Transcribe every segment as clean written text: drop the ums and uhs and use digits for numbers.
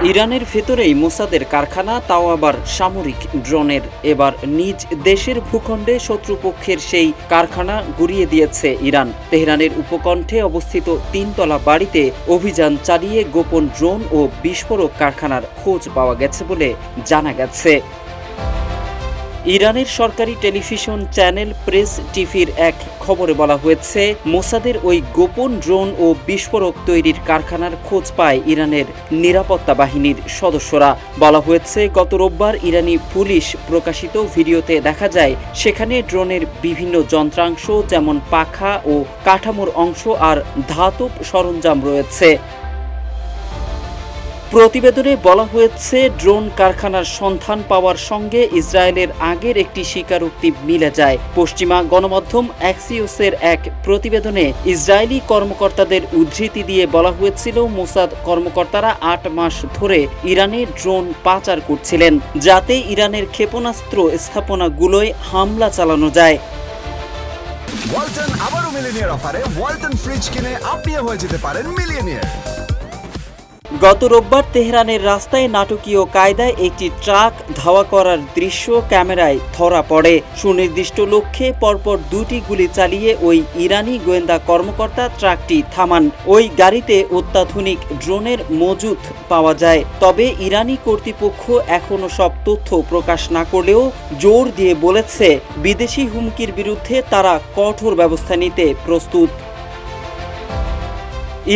ইরানের ভেতরেই মোসাদের কারখানা, তাও আবার সামরিক ড্রোনের। এবার নিজ দেশের ভূখণ্ডে শত্রুপক্ষের সেই কারখানা গুড়িয়ে দিয়েছে ইরান। তেহরানের উপকণ্ঠে অবস্থিত 3 তলা বাড়িতে অভিযান চালিয়ে গোপন ড্রোন ও বিস্ফোরক কারখানার খোঁজ পাওয়া গেছে বলে জানা গেছে। ইরানের সরকারি টেলিভিশন চ্যানেল প্রেস টিভির এক খবরে বলা হয়েছে, মোসাদের ওই গোপন ড্রোন ও বিস্ফোরক তৈরির কারখানার খোঁজ পায় ইরানের নিরাপত্তা বাহিনীর সদস্যরা। বলা হয়েছে, গত রোববার ইরানি পুলিশ প্রকাশিত ভিডিওতে দেখা যায় সেখানে ড্রোনের বিভিন্ন যন্ত্রাংশ যেমন পাখা ও কাঠামোর অংশ আর ধাতব সরঞ্জাম রয়েছে। প্রতিবেদনে বলা হয়েছে, ড্রোন কারখানার সন্ধান পাওয়ার সঙ্গে ইসরায়েলের আগের একটি স্বীকারোক্তি মিলে যায়। পশ্চিমা গণমাধ্যম অ্যাক্সিওসের এক প্রতিবেদনে ইসরায়েলি কর্মকর্তাদের উদ্ধৃতি দিয়ে বলা হয়েছিল, মোসাদ কর্মকর্তারা 8 মাস ধরে ইরানে ড্রোন পাচার করছিলেন, যাতে ইরানের ক্ষেপণাস্ত্র স্থাপনাগুলোয় হামলা চালানো যায়। ওয়ালটন আবারও মিলিয়নিয়ার অফারে ওয়ালটন ফ্রিজ কিনে আপনিও হয়ে যেতে পারেন মিলিয়নিয়ার। গত রোববার তেহরানের রাস্তায় নাটকীয় কায়দায় একটি ট্রাক ধাওয়া করার দৃশ্য ক্যামেরায় ধরা পড়ে। সুনির্দিষ্ট লক্ষ্যে পরপর 2টি গুলি চালিয়ে ওই ইরানি গোয়েন্দা কর্মকর্তা ট্রাকটি থামান। ওই গাড়িতে অত্যাধুনিক ড্রোনের মজুত পাওয়া যায়। তবে ইরানি কর্তৃপক্ষ এখনও সব তথ্য প্রকাশ না করলেও জোর দিয়ে বলেছে, বিদেশি হুমকির বিরুদ্ধে তারা কঠোর ব্যবস্থা নিতে প্রস্তুত।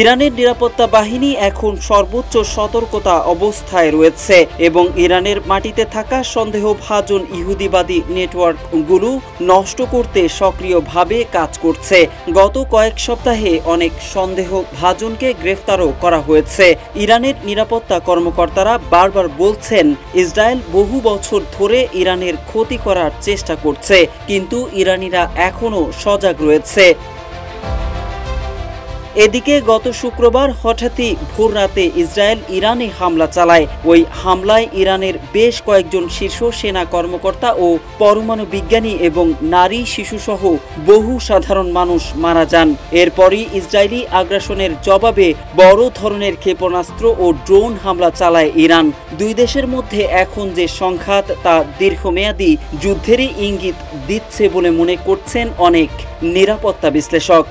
ইরানের নিরাপত্তা বাহিনী এখন সর্বোচ্চ সতর্কতা অবস্থায় রয়েছে এবং ইরানের মাটিতে থাকা সন্দেহভাজন ইহুদিবাদী নেটওয়ার্কগুলো নষ্ট করতে সক্রিয়ভাবে কাজ করছে। গত কয়েক সপ্তাহে অনেক সন্দেহভাজনকে গ্রেফতারও করা হয়েছে। ইরানের নিরাপত্তা কর্মকর্তারা বারবার বলছেন, ইসরায়েল বহু বছর ধরে ইরানের ক্ষতি করার চেষ্টা করছে, কিন্তু ইরানিরা এখনও সজাগ রয়েছে। এদিকে গত শুক্রবার হঠাৎই ভোররাতে ইসরায়েল ইরানে হামলা চালায়। ওই হামলায় ইরানের বেশ কয়েকজন শীর্ষ সেনা কর্মকর্তা ও পরমাণু বিজ্ঞানী এবং নারী শিশুসহ বহু সাধারণ মানুষ মারা যান। এরপরই ইসরায়েলি আগ্রাসনের জবাবে বড় ধরনের ক্ষেপণাস্ত্র ও ড্রোন হামলা চালায় ইরান। দুই দেশের মধ্যে এখন যে সংঘাত, তা দীর্ঘমেয়াদী যুদ্ধেরই ইঙ্গিত দিচ্ছে বলে মনে করছেন অনেক নিরাপত্তা বিশ্লেষক।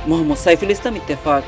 মোহাম্মদ সাইফুল ইসলাম, ইত্তেফাক।